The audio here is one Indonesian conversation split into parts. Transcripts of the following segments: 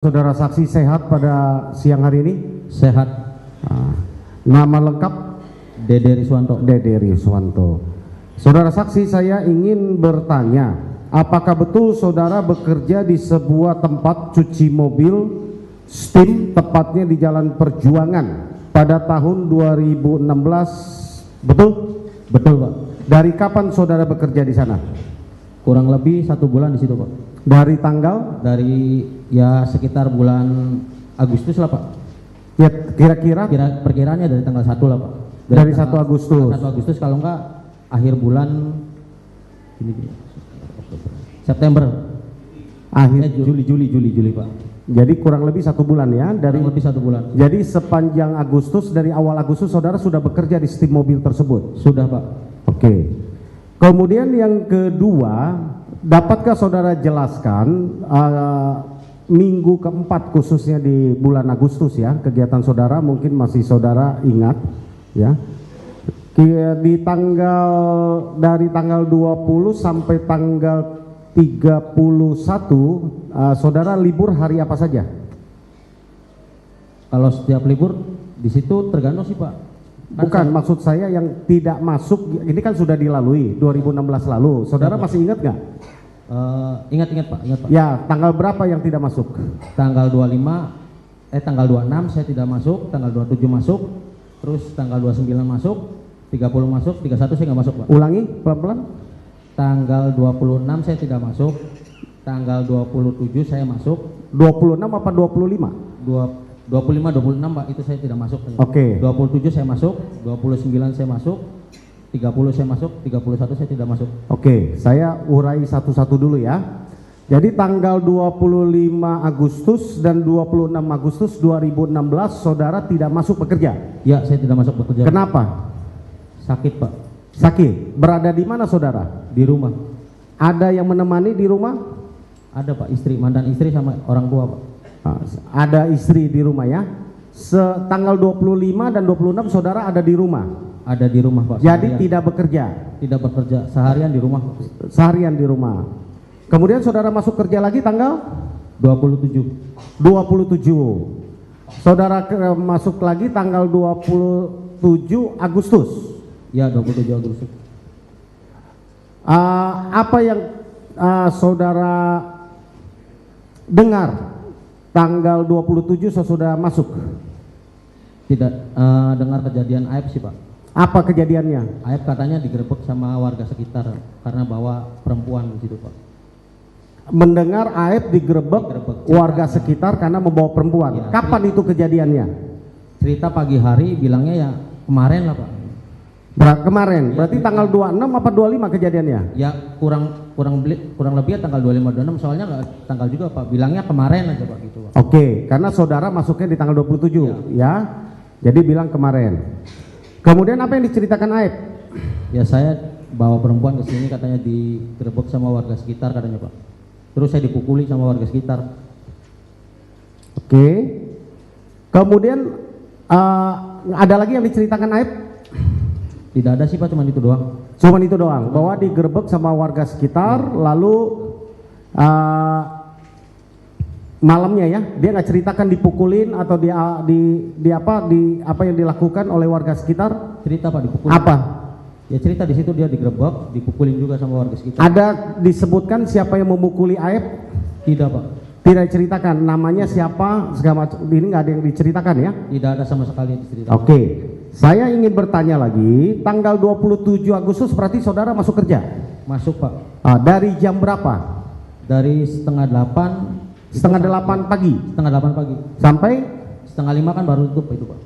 Saudara saksi sehat pada siang hari ini? Sehat. Nama lengkap? Dede Riswanto. Dede Riswanto. Saudara saksi, saya ingin bertanya, apakah betul saudara bekerja di sebuah tempat cuci mobil steam, tepatnya di Jalan Perjuangan pada tahun 2016? Betul? Betul, Pak. Dari kapan saudara bekerja di sana? Kurang lebih 1 bulan di situ, Pak. Dari tanggal? Dari ya sekitar bulan Agustus lah, Pak. Ya, kira-kira? Perkiraannya dari tanggal 1 lah, Pak. Dari 1 Agustus. 1 Agustus kalau enggak akhir bulan September. Juli, Pak. Jadi kurang lebih 1 bulan ya, dari kurang lebih 1 bulan. Jadi sepanjang Agustus, dari awal Agustus saudara sudah bekerja di steam mobil tersebut? Sudah, Pak. Oke. Kemudian yang kedua, dapatkah saudara jelaskan minggu keempat khususnya di bulan Agustus ya, kegiatan saudara mungkin masih saudara ingat ya, di dari tanggal 20 sampai tanggal 31 saudara libur hari apa saja? Kalau setiap libur di situ tergantung sih, Pak. Bukan, maksud saya yang tidak masuk, ini kan sudah dilalui 2016 lalu, saudara masih ingat nggak? Ingat Pak, ingat, Pak. Ya, tanggal berapa yang tidak masuk? Tanggal 26 saya tidak masuk, tanggal 27 masuk, terus tanggal 29 masuk, 30 masuk, 31 saya nggak masuk, Pak. Ulangi pelan-pelan. Tanggal 26 saya tidak masuk, tanggal 27 saya masuk. 26 apa 25? 25, 26, Pak, itu saya tidak masuk. Oke. 27 saya masuk, 29 saya masuk, 30 saya masuk, 31 saya tidak masuk. Oke, saya urai satu-satu dulu ya. Jadi tanggal 25 Agustus dan 26 Agustus 2016 saudara tidak masuk bekerja? Ya, saya tidak masuk bekerja. Kenapa? Sakit, Pak. Sakit. Berada di mana saudara? Di rumah. Ada yang menemani di rumah? Ada, Pak, istri, mantan istri sama orang tua, Pak. Ada istri di rumah ya. Tanggal 25 dan 26 saudara ada di rumah? Ada di rumah, Pak. Jadi tidak bekerja? Tidak bekerja, seharian di rumah. Seharian di rumah. Kemudian saudara masuk kerja lagi tanggal 27. Saudara masuk lagi tanggal 27 Agustus. Ya, 27 Agustus. Apa yang saudara dengar tanggal 27 sesudah masuk? Tidak dengar kejadian aib sih, Pak. Apa kejadiannya? Aib katanya digerebek sama warga sekitar karena bawa perempuan di situ, Pak. Mendengar aib digerebek warga sekitar karena membawa perempuan. Ya, kapan itu kejadiannya? Cerita pagi hari, bilangnya ya kemarin lah, Pak. Kemarin, berarti ya, tanggal 26 apa 25 kejadiannya? Ya kurang lebih ya tanggal 25-26, soalnya nggak tanggal juga, Pak. Bilangnya kemarin aja, Pak, gitu, Pak. Oke, karena saudara masuknya di tanggal 27 ya. Jadi bilang kemarin. Kemudian apa yang diceritakan aib? Ya, saya bawa perempuan ke sini, katanya digerebek sama warga sekitar katanya, Pak. Terus saya dipukuli sama warga sekitar. Oke. Kemudian ada lagi yang diceritakan aib? Tidak ada sih, Pak, cuma itu doang. Cuma itu doang, bahwa digerebek sama warga sekitar, lalu malamnya ya, dia nggak ceritakan dipukulin atau apa yang dilakukan oleh warga sekitar? Cerita, Pak, dipukulin. Apa? Ya cerita di situ dia digerebek, dipukulin juga sama warga sekitar. Ada disebutkan siapa yang memukuli aib? Tidak, Pak. Tidak diceritakan namanya siapa, segala macam. Ini nggak ada yang diceritakan ya? Tidak ada sama sekali yang diceritakan. Oke. Saya ingin bertanya lagi, tanggal 27 Agustus berarti saudara masuk kerja? Masuk, Pak. Dari jam berapa? Dari setengah 8 pagi? Setengah 8 pagi. Sampai? Setengah 5 kan baru tutup itu, Pak.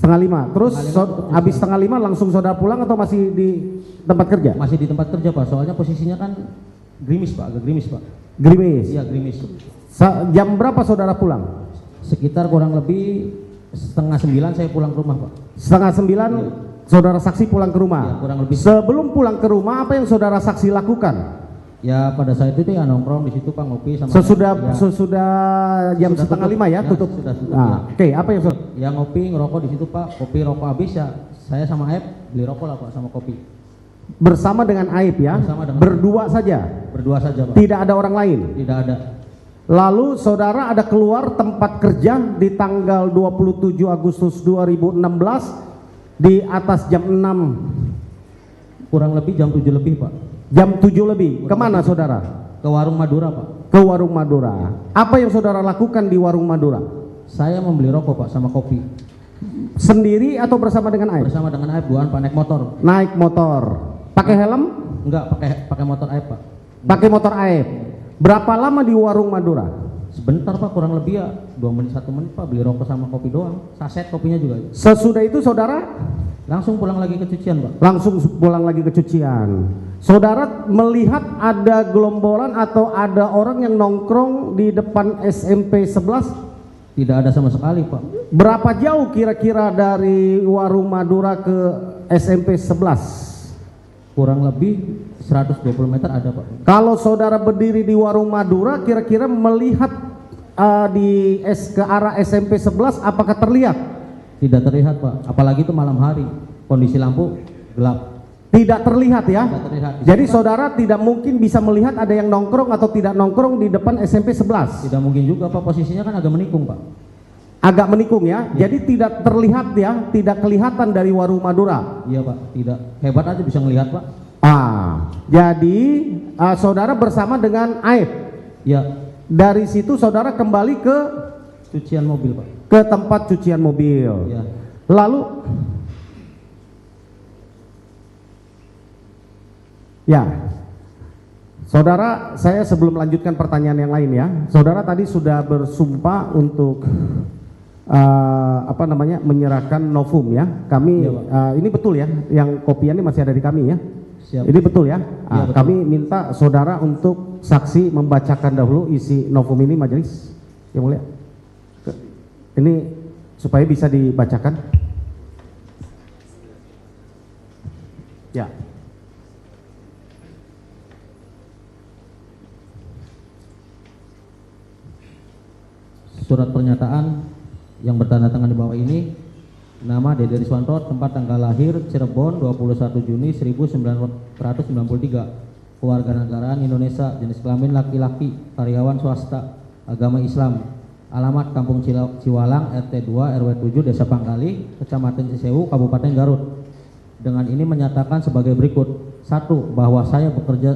Setengah 5. Terus habis setengah 5 langsung saudara pulang atau masih di tempat kerja? Masih di tempat kerja, Pak. Soalnya posisinya kan gerimis, Pak. Agak gerimis, Pak. Gerimis? Iya, gerimis. Jam berapa saudara pulang? Sekitar kurang lebih setengah 9 saya pulang ke rumah, Pak. Setengah 9 ya. Saudara saksi pulang ke rumah? Ya, kurang lebih. Sebelum pulang ke rumah apa yang saudara saksi lakukan? Ya pada saat itu ya nongkrong di situ, Pak, ngopi sama sesudah jam setengah 5 ya, tutup. Sudah tutup. Nah, ya. Oke, apa yang ya ngopi ngerokok di situ, Pak. Kopi rokok habis ya saya sama Aib beli rokok lah, Pak, sama kopi. Bersama dengan Aib ya? Bersama dengan berdua saja? Berdua saja, Pak. Tidak ada orang lain? Tidak ada. Lalu saudara ada keluar tempat kerja di tanggal 27 Agustus 2016 di atas jam 6. Kurang lebih jam 7 lebih, Pak. Jam 7 lebih. Kemana saudara? Ke warung Madura, Pak. Ke warung Madura. Apa yang saudara lakukan di warung Madura? Saya membeli rokok, Pak, sama kopi. Sendiri atau bersama dengan Aib? Bersama dengan Aib, Pak, naik motor. Naik motor. Pakai helm? Enggak, pakai motor Aib, Pak. Pakai motor Aib. Berapa lama di warung Madura? Sebentar, Pak, kurang lebih ya 2 menit 1 menit, Pak, beli rokok sama kopi doang. Saset kopinya juga. Sesudah itu saudara Langsung pulang lagi ke cucian, Pak. langsung pulang lagi ke cucian. Saudara melihat ada gelombolan atau ada orang yang nongkrong di depan SMP 11? Tidak ada sama sekali, Pak. Berapa jauh kira-kira dari warung Madura ke SMP 11? Kurang lebih 120 meter ada, Pak. Kalau saudara berdiri di warung Madura, kira-kira melihat ke arah SMP 11, apakah terlihat? Tidak terlihat, Pak. Apalagi itu malam hari. Kondisi lampu gelap. Tidak terlihat ya? Tidak terlihat. Jadi saudara tidak mungkin bisa melihat ada yang nongkrong atau tidak nongkrong di depan SMP 11? Tidak mungkin juga, Pak. Posisinya kan agak menikung, Pak. Agak menikung ya? Jadi tidak terlihat ya? Tidak kelihatan dari warung Madura? Iya, Pak. Tidak. Hebat aja bisa ngelihat, Pak. Jadi saudara bersama dengan Aib. Ya. Dari situ saudara kembali ke Cucian mobil, Pak. ke tempat cucian mobil. Ya. Lalu ya, saudara, saya sebelum melanjutkan pertanyaan yang lain ya, saudara tadi sudah bersumpah untuk menyerahkan novum ya. Kami ini betul ya, yang kopiannya masih ada di kami ya. Siap. Ini betul ya. Ya, betul. Kami minta saudara untuk saksi membacakan dahulu isi novum ini, majelis yang mulia. Ini supaya bisa dibacakan. Ya. Surat pernyataan yang bertanda tangan di bawah ini. Nama Dede Riswanto, tempat tanggal lahir Cirebon 21 Juni 1993. Kewarganegaraan Indonesia, jenis kelamin laki-laki, karyawan swasta, agama Islam. Alamat Kampung Ciwalang, RT 2 RW 7 Desa Pangkali, Kecamatan Cisewu, Kabupaten Garut. Dengan ini menyatakan sebagai berikut. 1. Bahwa saya bekerja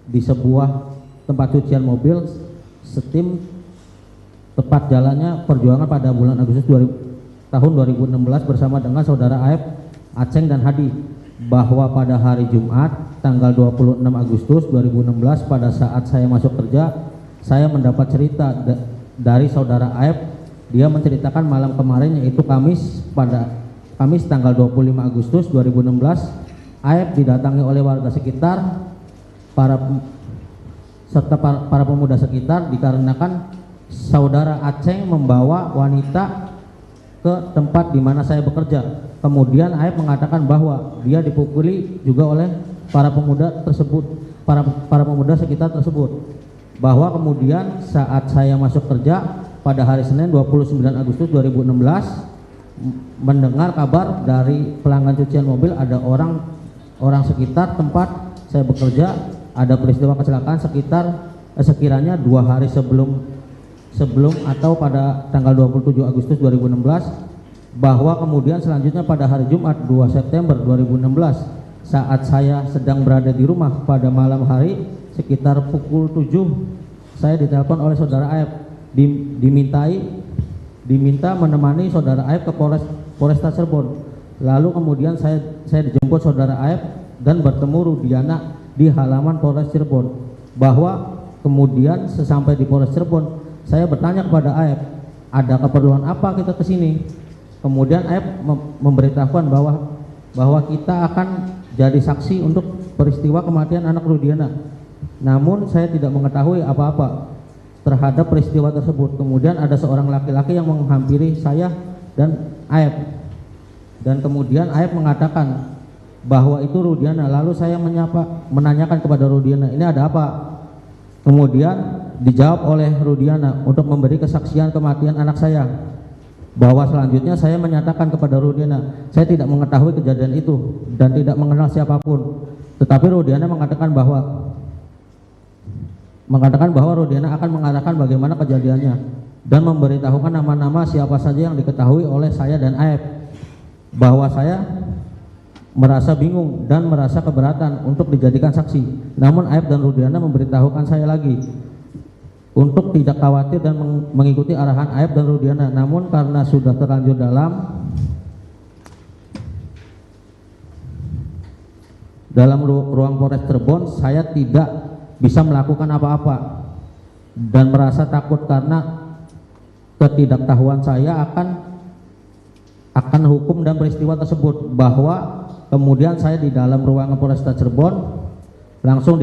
di sebuah tempat cucian mobil Steam, tepat jalannya Perjuangan pada bulan Agustus tahun 2016 bersama dengan saudara Aib, Aceng dan Hadi. Bahwa pada hari Jumat tanggal 26 Agustus 2016 pada saat saya masuk kerja, saya mendapat cerita dari saudara Aib. Dia menceritakan malam kemarin, yaitu Kamis tanggal 25 Agustus 2016, Aib didatangi oleh warga sekitar serta para pemuda sekitar dikarenakan saudara Aceng membawa wanita ke tempat di mana saya bekerja. Kemudian Aib mengatakan bahwa dia dipukuli juga oleh para pemuda tersebut, para pemuda sekitar tersebut. Bahwa kemudian saat saya masuk kerja pada hari Senin 29 Agustus 2016 mendengar kabar dari pelanggan cucian mobil ada orang sekitar tempat saya bekerja ada peristiwa kecelakaan sekiranya 2 hari sebelum atau pada tanggal 27 Agustus 2016. Bahwa kemudian selanjutnya pada hari Jumat 2 September 2016 saat saya sedang berada di rumah pada malam hari sekitar pukul 7 saya ditelepon oleh saudara Aib, diminta menemani saudara Aib ke Polresta Cirebon. Lalu kemudian saya dijemput saudara Aib dan bertemu Rudiana di halaman Polres Cirebon. Bahwa kemudian sesampai di Polres Cirebon saya bertanya kepada Aib, ada keperluan apa kita ke sini? Kemudian Aib memberitahukan bahwa kita akan jadi saksi untuk peristiwa kematian anak Rudiana. Namun saya tidak mengetahui apa-apa terhadap peristiwa tersebut. Kemudian ada seorang laki-laki yang menghampiri saya dan Aib. Dan kemudian Aib mengatakan bahwa itu Rudiana. Lalu saya menanyakan kepada Rudiana, ini ada apa? Kemudian dijawab oleh Rudiana untuk memberi kesaksian kematian anak saya. Bahwa selanjutnya saya menyatakan kepada Rudiana, saya tidak mengetahui kejadian itu dan tidak mengenal siapapun. Tetapi Rudiana mengatakan bahwa mengatakan bahwa Rudiana akan mengarahkan bagaimana kejadiannya dan memberitahukan nama-nama siapa saja yang diketahui oleh saya dan Aep, bahwa saya merasa bingung dan merasa keberatan untuk dijadikan saksi. Namun Aep dan Rudiana memberitahukan saya lagi untuk tidak khawatir dan mengikuti arahan Aep dan Rudiana. Namun karena sudah terlanjur dalam ruang Polres Cirebon, saya tidak bisa melakukan apa-apa dan merasa takut karena ketidaktahuan saya akan hukum dan peristiwa tersebut. Bahwa kemudian saya di dalam ruangan Polresta Cirebon langsung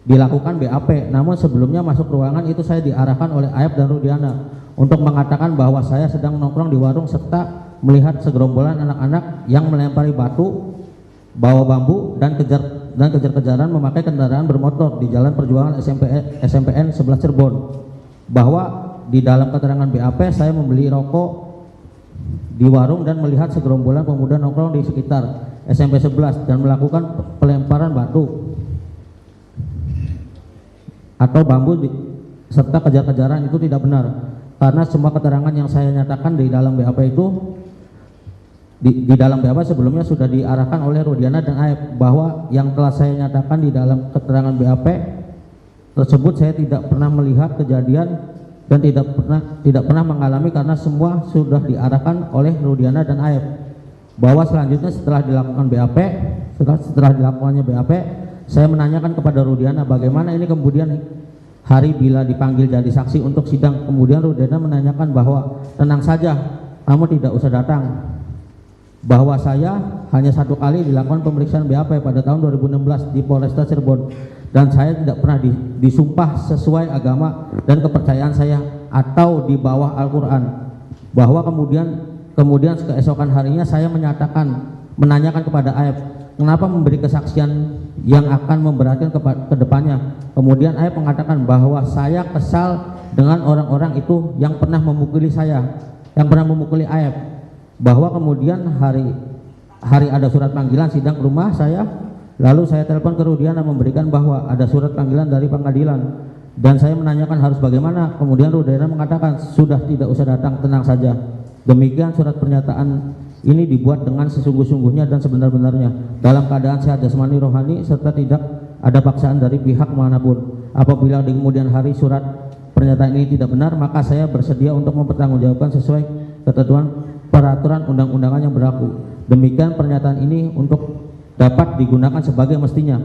dilakukan BAP. Namun sebelumnya masuk ruangan itu saya diarahkan oleh Aep dan Rudiana untuk mengatakan bahwa saya sedang nongkrong di warung serta melihat segerombolan anak-anak yang melempari batu, bawa bambu dan kejar-kejaran memakai kendaraan bermotor di Jalan Perjuangan SMPN 11 Cirebon. Bahwa di dalam keterangan BAP saya membeli rokok di warung dan melihat segerombolan pemuda nongkrong di sekitar SMP 11 dan melakukan pelemparan batu atau bambu serta kejar-kejaran itu tidak benar, karena semua keterangan yang saya nyatakan di dalam BAP itu di dalam BAP sebelumnya sudah diarahkan oleh Rudiana dan Aep, bahwa yang telah saya nyatakan di dalam keterangan BAP tersebut saya tidak pernah melihat kejadian dan tidak pernah mengalami, karena semua sudah diarahkan oleh Rudiana dan Aep. Bahwa selanjutnya setelah dilakukan BAP, setelah dilakukannya BAP, saya menanyakan kepada Rudiana bagaimana ini kemudian hari bila dipanggil jadi saksi untuk sidang. Kemudian Rudiana menanyakan bahwa tenang saja, kamu tidak usah datang, bahwa saya hanya satu kali dilakukan pemeriksaan BAP pada tahun 2016 di Polresta Cirebon dan saya tidak pernah disumpah sesuai agama dan kepercayaan saya atau di bawah Al-Quran. Bahwa kemudian keesokan harinya saya menanyakan kepada Aep kenapa memberi kesaksian yang akan memberatkan ke depannya. Kemudian Aep mengatakan bahwa saya kesal dengan orang-orang itu yang pernah memukuli saya, yang pernah memukuli Aep. Bahwa kemudian hari ada surat panggilan sidang ke rumah saya, lalu saya telepon ke Rudiana memberikan bahwa ada surat panggilan dari pengadilan dan saya menanyakan harus bagaimana. Kemudian Rudiana mengatakan sudah, tidak usah datang, tenang saja. Demikian surat pernyataan ini dibuat dengan sesungguh-sungguhnya dan sebenar-benarnya dalam keadaan sehat jasmani rohani serta tidak ada paksaan dari pihak manapun. Apabila di kemudian hari surat pernyataan ini tidak benar, maka saya bersedia untuk mempertanggungjawabkan sesuai ketentuan peraturan undang-undangan yang berlaku. Demikian pernyataan ini untuk dapat digunakan sebagai mestinya.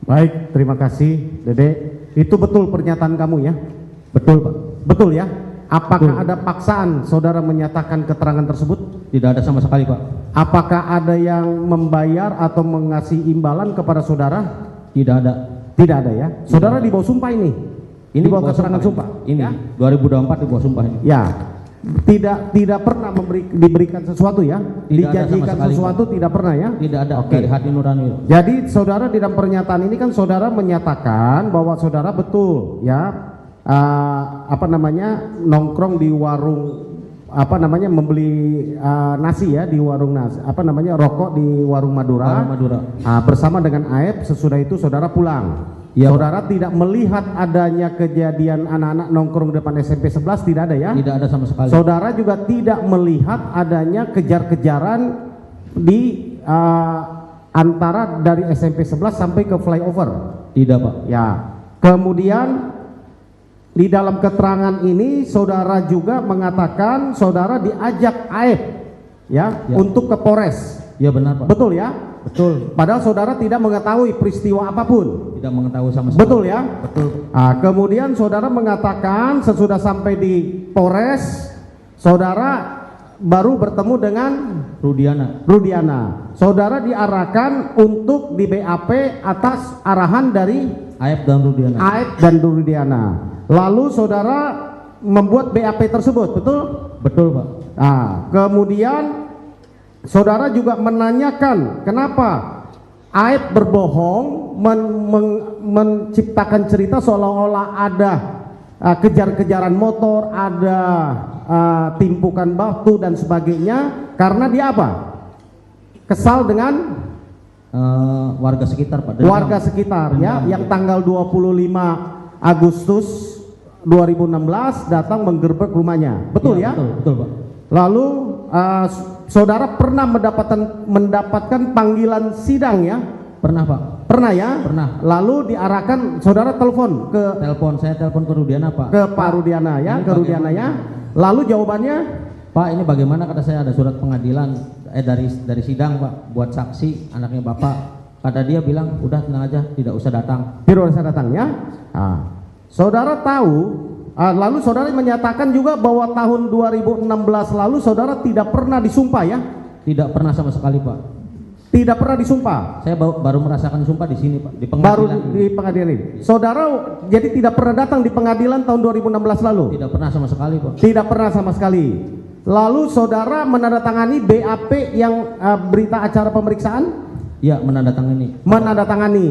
Baik, terima kasih Dede. Itu betul pernyataan kamu ya? Betul Pak. Betul ya? Apakah Betul. ada paksaan saudara menyatakan keterangan tersebut? Tidak ada sama sekali Pak. Apakah ada yang membayar atau mengasih imbalan kepada saudara? Tidak ada. Tidak ada ya? Saudara di bawah sumpah ini? Ini di bawah keterangan sumpah? Ini Ya? 2024 di bawah sumpah ini. Ya. Tidak pernah diberikan sesuatu ya? Tidak ada Dijanjikan sama sekali, sesuatu Pak. tidak pernah ya? Tidak ada. Oke. Dari hati nurani. Jadi saudara di dalam pernyataan ini kan saudara menyatakan bahwa saudara betul ya nongkrong di warung membeli nasi ya di warung nasi rokok di warung Madura, bersama dengan Aep. Sesudah itu saudara pulang. Ya, saudara tidak melihat adanya kejadian anak-anak nongkrong depan SMP 11, tidak ada ya? Tidak ada sama sekali. Saudara juga tidak melihat adanya kejar-kejaran di antara dari SMP 11 sampai ke flyover? Tidak Pak. Ya. Kemudian di dalam keterangan ini saudara juga mengatakan saudara diajak Aep ya, untuk ke Polres. Ya benar Pak. Betul ya? Betul. Padahal saudara tidak mengetahui peristiwa apapun. Tidak mengetahui sama sekali. Betul ya? Betul. Kemudian saudara mengatakan sesudah sampai di Polres, saudara baru bertemu dengan Rudiana. Saudara diarahkan untuk di BAP atas arahan dari Aep dan Rudiana. Lalu saudara membuat BAP tersebut, betul? Betul Pak. Kemudian saudara juga menanyakan kenapa Aep berbohong menciptakan cerita seolah-olah ada kejar-kejaran motor, ada timpukan batu dan sebagainya, karena dia apa? Kesal dengan Warga sekitar Pak. Dendam. Warga sekitar ya, Dendam. yang tanggal 25 Agustus 2016 datang menggerbek rumahnya. Betul ya? Betul, betul Pak. Lalu saudara pernah mendapatkan panggilan sidang ya? Pernah Pak. Pernah ya? Pernah. Lalu diarahkan saudara telepon ke Saya telepon ke Rudiana Pak. ke Pak Rudiana ya, Ini ke Rudiana ya. Lalu jawabannya, Pak, ini bagaimana, kata saya, ada surat pengadilan dari sidang Pak, buat saksi anaknya Bapak. Kata dia bilang, udah tenang aja, tidak usah datang. tidak usah datang ya. Nah, saudara tahu, lalu saudara menyatakan juga bahwa tahun 2016 lalu saudara tidak pernah disumpah ya? Tidak pernah sama sekali Pak. Tidak pernah disumpah. Saya baru merasakan sumpah di sini Pak, di Baru pengadilan. di pengadilan. Saudara jadi tidak pernah datang di pengadilan tahun 2016 lalu? Tidak pernah sama sekali Pak. Tidak pernah sama sekali. Lalu saudara menandatangani BAP yang berita acara pemeriksaan? Iya, menandatangani. Menandatangani.